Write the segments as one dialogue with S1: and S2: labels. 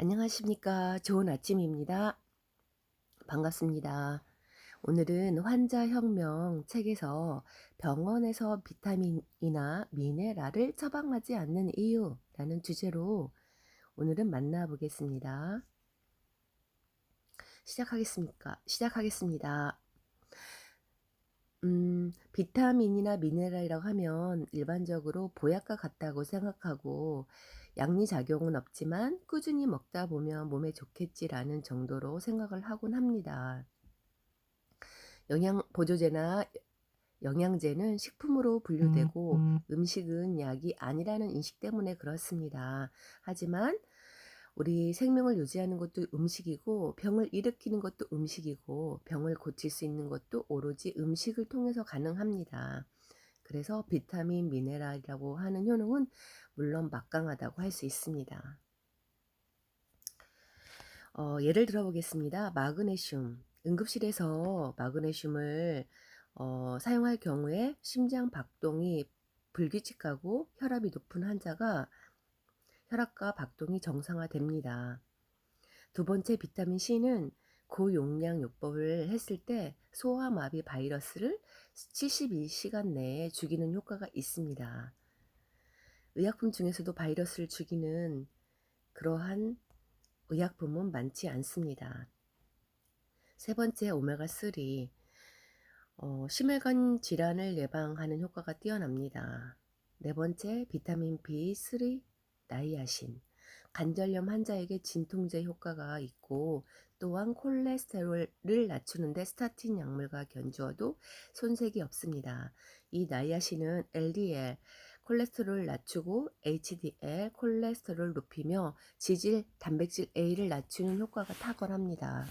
S1: 안녕하십니까. 좋은 아침입니다. 반갑습니다. 오늘은 환자혁명 책에서 병원에서 비타민이나 미네랄을 처방하지 않는 이유라는 주제로 오늘은 만나보겠습니다. 시작하겠습니다. 비타민이나 미네랄이라고 하면 일반적으로 보약과 같다고 생각하고 양리작용은 없지만 꾸준히 먹다 보면 몸에 좋겠지라는 정도로 생각을 하곤 합니다. 영양 보조제나 영양제는 식품으로 분류되고 음식은 약이 아니라는 인식 때문에 그렇습니다. 하지만 우리 생명을 유지하는 것도 음식이고 병을 일으키는 것도 음식이고 병을 고칠 수 있는 것도 오로지 음식을 통해서 가능합니다. 그래서 비타민, 미네랄이라고 하는 효능은 물론 막강하다고 할 수 있습니다. 예를 들어 보겠습니다. 마그네슘. 응급실에서 마그네슘을 사용할 경우에 심장 박동이 불규칙하고 혈압이 높은 환자가 혈압과 박동이 정상화됩니다. 두 번째 비타민 C는 고용량 요법을 했을 때 소아마비 바이러스를 72시간 내에 죽이는 효과가 있습니다. 의약품 중에서도 바이러스를 죽이는 그러한 의약품은 많지 않습니다. 세 번째 오메가3. 심혈관 질환을 예방하는 효과가 뛰어납니다. 네 번째 비타민 B3 나이아신. 관절염 환자에게 진통제 효과가 있고 또한 콜레스테롤을 낮추는데 스타틴 약물과 견주어도 손색이 없습니다. 이 나이아신은 LDL 콜레스테롤을 낮추고 HDL 콜레스테롤을 높이며 지질 단백질 A를 낮추는 효과가 탁월합니다.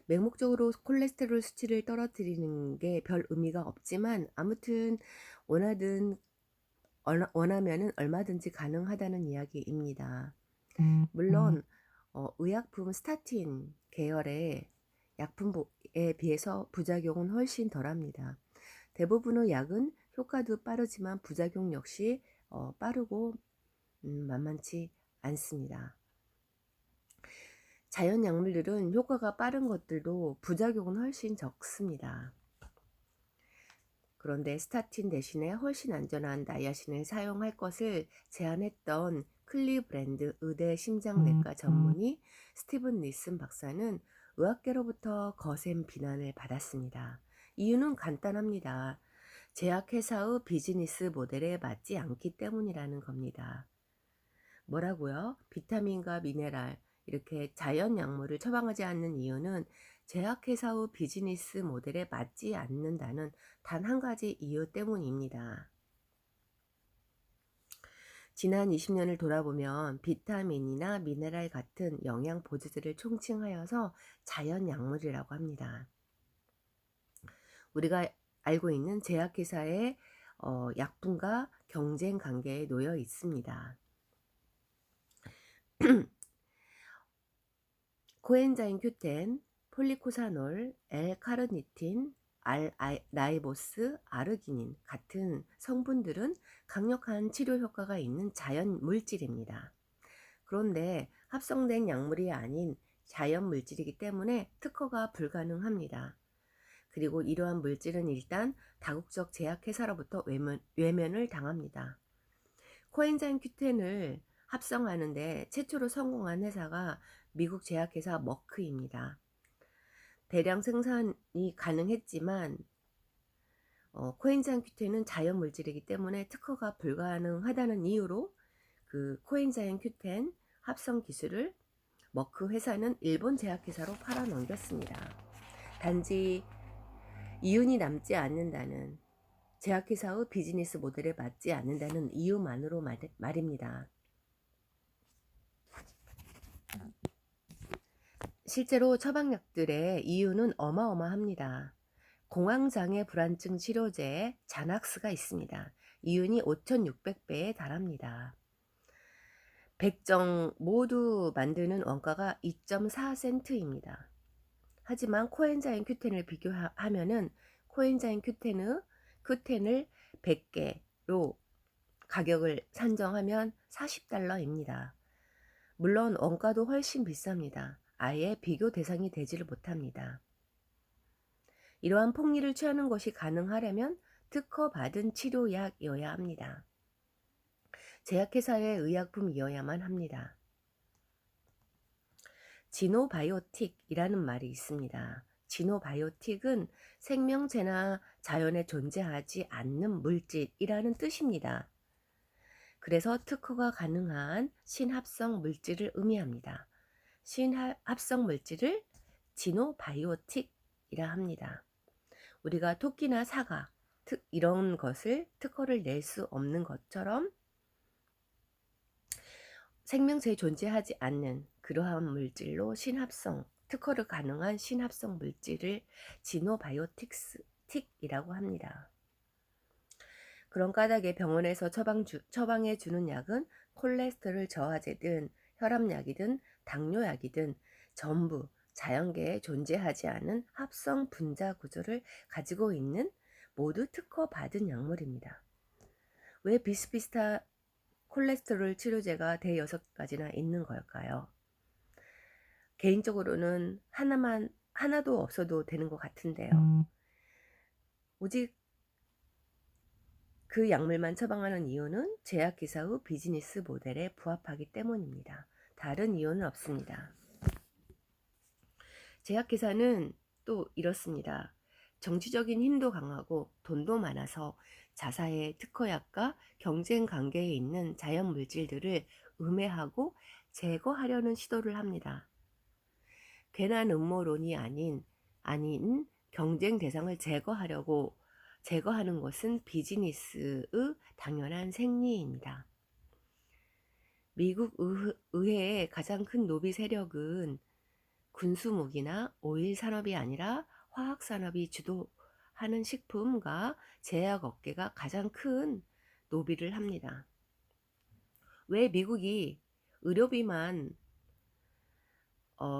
S1: 맹목적으로 콜레스테롤 수치를 떨어뜨리는 게 별 의미가 없지만 아무튼 원하면은 얼마든지 가능하다는 이야기입니다. 물론 의약품 스타틴 계열의 약품에 비해서 부작용은 훨씬 덜합니다. 대부분의 약은 효과도 빠르지만 부작용 역시 빠르고 만만치 않습니다. 자연 약물들은 효과가 빠른 것들도 부작용은 훨씬 적습니다. 그런데 스타틴 대신에 훨씬 안전한 나이아신을 사용할 것을 제안했던 클리브랜드 의대 심장내과 전문의 스티븐 니슨 박사는 의학계로부터 거센 비난을 받았습니다. 이유는 간단합니다. 제약회사의 비즈니스 모델에 맞지 않기 때문이라는 겁니다. 뭐라고요? 비타민과 미네랄, 이렇게 자연 약물을 처방하지 않는 이유는 제약회사의 비즈니스 모델에 맞지 않는다는 단 한 가지 이유 때문입니다. 지난 20년을 돌아보면 비타민이나 미네랄 같은 영양 보조제를 총칭하여서 자연 약물이라고 합니다. 우리가 알고 있는 제약회사의 약품과 경쟁 관계에 놓여 있습니다. 코엔자임 Q10, 폴리코사놀, L-카르니틴, 라이보스, 아르기닌 같은 성분들은 강력한 치료 효과가 있는 자연 물질입니다. 그런데 합성된 약물이 아닌 자연 물질이기 때문에 특허가 불가능합니다. 그리고 이러한 물질은 일단 다국적 제약회사로부터 외면을 당합니다. 코엔자임 Q10을 합성하는데 최초로 성공한 회사가 미국 제약회사 머크입니다. 대량 생산이 가능했지만 코엔자임 Q10은 자연 물질이기 때문에 특허가 불가능하다는 이유로 그 코엔자임 Q10 합성 기술을 머크 회사는 일본 제약회사로 팔아넘겼습니다. 단지 이윤이 남지 않는다는, 제약회사의 비즈니스 모델에 맞지 않는다는 이유만으로 말입니다. 실제로 처방약들의 이유는 어마어마합니다. 공황장애 불안증 치료제에 자낙스가 있습니다. 이윤이 5,600배에 달합니다. 100정 모두 만드는 원가가 2.4센트입니다. 하지만 코엔자임 Q10을 비교하면은 코엔자임 Q10을 100개로 가격을 산정하면 $40입니다. 물론 원가도 훨씬 비쌉니다. 아예 비교 대상이 되지를 못합니다. 이러한 폭리를 취하는 것이 가능하려면 특허받은 치료약이어야 합니다. 제약회사의 의약품이어야만 합니다. 지노바이오틱이라는 말이 있습니다. 지노바이오틱은 생명체나 자연에 존재하지 않는 물질이라는 뜻입니다. 그래서 특허가 가능한 신합성 물질을 의미합니다. 신합성 물질을 지노바이오틱이라 합니다. 우리가 토끼나 사과, 이런 것을 특허를 낼 수 없는 것처럼 생명체에 존재하지 않는 그러한 물질로 특허를 가능한 신합성 물질을 지노바이오틱이라고 합니다. 그런 까닭에 병원에서 처방해 주는 약은 콜레스테롤 저하제든 혈압약이든 당뇨약이든 전부 자연계에 존재하지 않은 합성 분자 구조를 가지고 있는 모두 특허받은 약물입니다. 왜 비슷비슷한 콜레스테롤 치료제가 대여섯 가지나 있는 걸까요? 개인적으로는 하나도 없어도 되는 것 같은데요. 오직 그 약물만 처방하는 이유는 제약회사의 비즈니스 모델에 부합하기 때문입니다. 다른 이유는 없습니다. 제약회사는 또 이렇습니다. 정치적인 힘도 강하고 돈도 많아서 자사의 특허약과 경쟁 관계에 있는 자연 물질들을 음해하고 제거하려는 시도를 합니다. 괜한 음모론이 아닌 경쟁 대상을 제거하는 것은 비즈니스의 당연한 생리입니다. 미국 의회의 가장 큰 로비 세력은 군수무기나 오일 산업이 아니라 화학 산업이 주도하는 식품과 제약 업계가 가장 큰 로비를 합니다. 왜 미국이 의료비만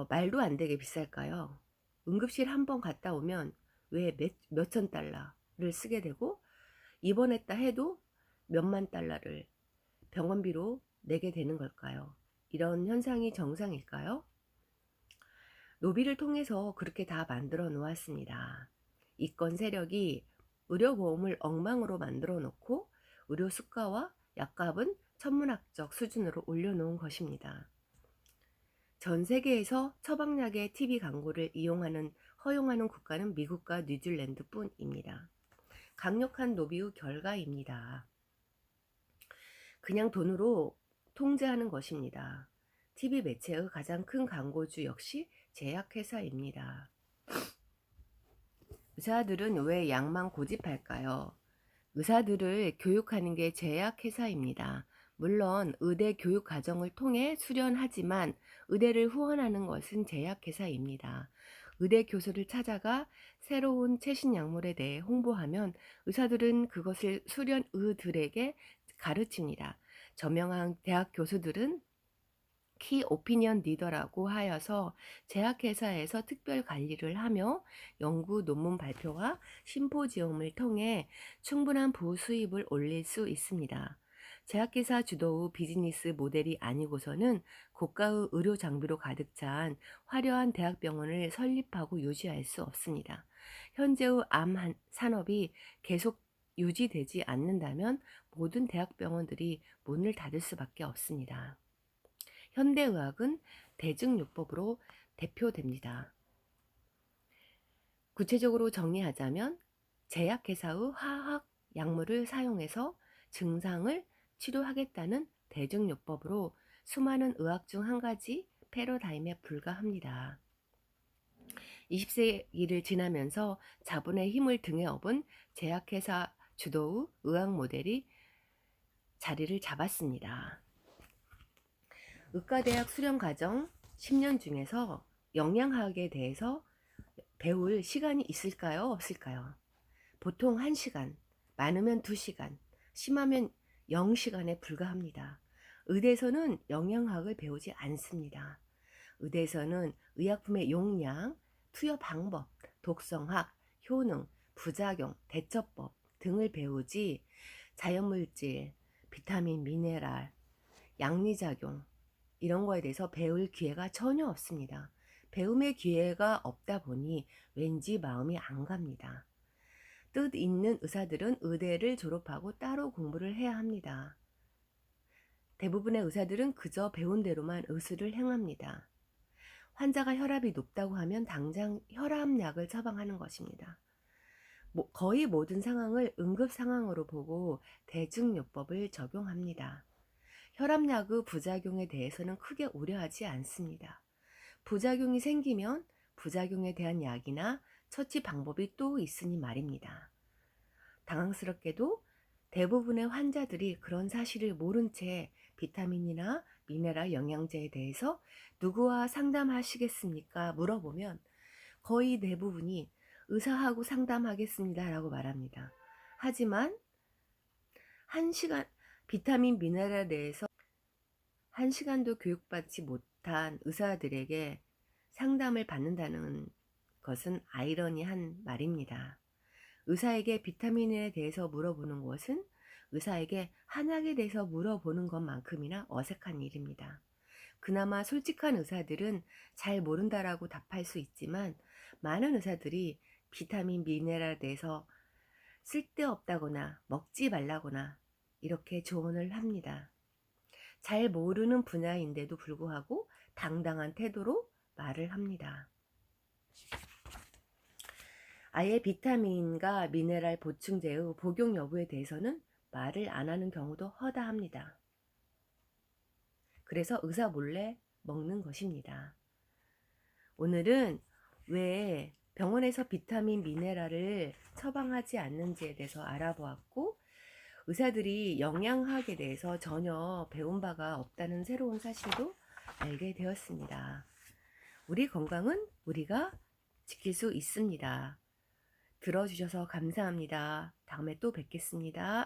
S1: 말도 안 되게 비쌀까요? 응급실 한 번 갔다 오면 왜 몇천 달러를 쓰게 되고 입원했다 해도 몇만 달러를 병원비로 내게 되는 걸까요? 이런 현상이 정상일까요? 로비를 통해서 그렇게 다 만들어 놓았습니다. 이권 세력이 의료보험을 엉망으로 만들어 놓고 의료 수가와 약값은 천문학적 수준으로 올려놓은 것입니다. 전 세계에서 처방약의 TV 광고를 허용하는 국가는 미국과 뉴질랜드뿐입니다. 강력한 로비의 결과입니다. 그냥 돈으로 통제하는 것입니다. TV 매체의 가장 큰 광고주 역시 제약회사입니다. 의사들은 왜 약만 고집할까요? 의사들을 교육하는 게 제약회사입니다. 물론 의대 교육 과정을 통해 수련하지만 의대를 후원하는 것은 제약회사입니다. 의대 교수를 찾아가 새로운 최신 약물에 대해 홍보하면 의사들은 그것을 수련의들에게 가르칩니다. 저명한 대학 교수들은 키 오피니언 리더라고 하여서 제약회사에서 특별 관리를 하며 연구 논문 발표와 심포지엄을 통해 충분한 부수입을 올릴 수 있습니다. 제약회사 주도의 비즈니스 모델이 아니고서는 고가의 의료 장비로 가득 찬 화려한 대학병원을 설립하고 유지할 수 없습니다. 현재의 암 산업이 계속 유지되지 않는다면 모든 대학병원들이 문을 닫을 수밖에 없습니다. 현대의학은 대증요법으로 대표됩니다. 구체적으로 정리하자면 제약회사의 화학 약물을 사용해서 증상을 치료하겠다는 대증요법으로 수많은 의학 중 한 가지 패러다임에 불과합니다. 20세기를 지나면서 자본의 힘을 등에 업은 제약회사 주도의 의학 모델이 자리를 잡았습니다. 의과대학 수련과정 10년 중에서 영양학에 대해서 배울 시간이 있을까요? 없을까요? 보통 1시간, 많으면 2시간, 심하면 0시간에 불과합니다. 의대에서는 영양학을 배우지 않습니다. 의대에서는 의약품의 용량, 투여 방법, 독성학, 효능, 부작용, 대처법 등을 배우지 자연물질, 비타민, 미네랄, 양리작용, 이런 거에 대해서 배울 기회가 전혀 없습니다. 배움의 기회가 없다 보니 왠지 마음이 안 갑니다. 뜻 있는 의사들은 의대를 졸업하고 따로 공부를 해야 합니다. 대부분의 의사들은 그저 배운 대로만 의술을 행합니다. 환자가 혈압이 높다고 하면 당장 혈압약을 처방하는 것입니다. 거의 모든 상황을 응급 상황으로 보고 대증요법을 적용합니다. 혈압약의 부작용에 대해서는 크게 우려하지 않습니다. 부작용이 생기면 부작용에 대한 약이나 처치 방법이 또 있으니 말입니다. 당황스럽게도 대부분의 환자들이 그런 사실을 모른 채 비타민이나 미네랄 영양제에 대해서 누구와 상담하시겠습니까? 물어보면 거의 대부분이 의사하고 상담하겠습니다 라고 말합니다. 하지만 비타민 미네랄에 대해서 1시간도 교육받지 못한 의사들에게 상담을 받는다는 것은 아이러니한 말입니다. 의사에게 비타민에 대해서 물어보는 것은 의사에게 한약에 대해서 물어보는 것만큼이나 어색한 일입니다. 그나마 솔직한 의사들은 잘 모른다라고 답할 수 있지만 많은 의사들이 비타민, 미네랄에 대해서 쓸데없다거나 먹지 말라거나 이렇게 조언을 합니다. 잘 모르는 분야인데도 불구하고 당당한 태도로 말을 합니다. 아예 비타민과 미네랄 보충제의 복용 여부에 대해서는 말을 안 하는 경우도 허다합니다. 그래서 의사 몰래 먹는 것입니다. 오늘은 왜 병원에서 비타민, 미네랄을 처방하지 않는지에 대해서 알아보았고, 의사들이 영양학에 대해서 전혀 배운 바가 없다는 새로운 사실도 알게 되었습니다. 우리 건강은 우리가 지킬 수 있습니다. 들어주셔서 감사합니다. 다음에 또 뵙겠습니다.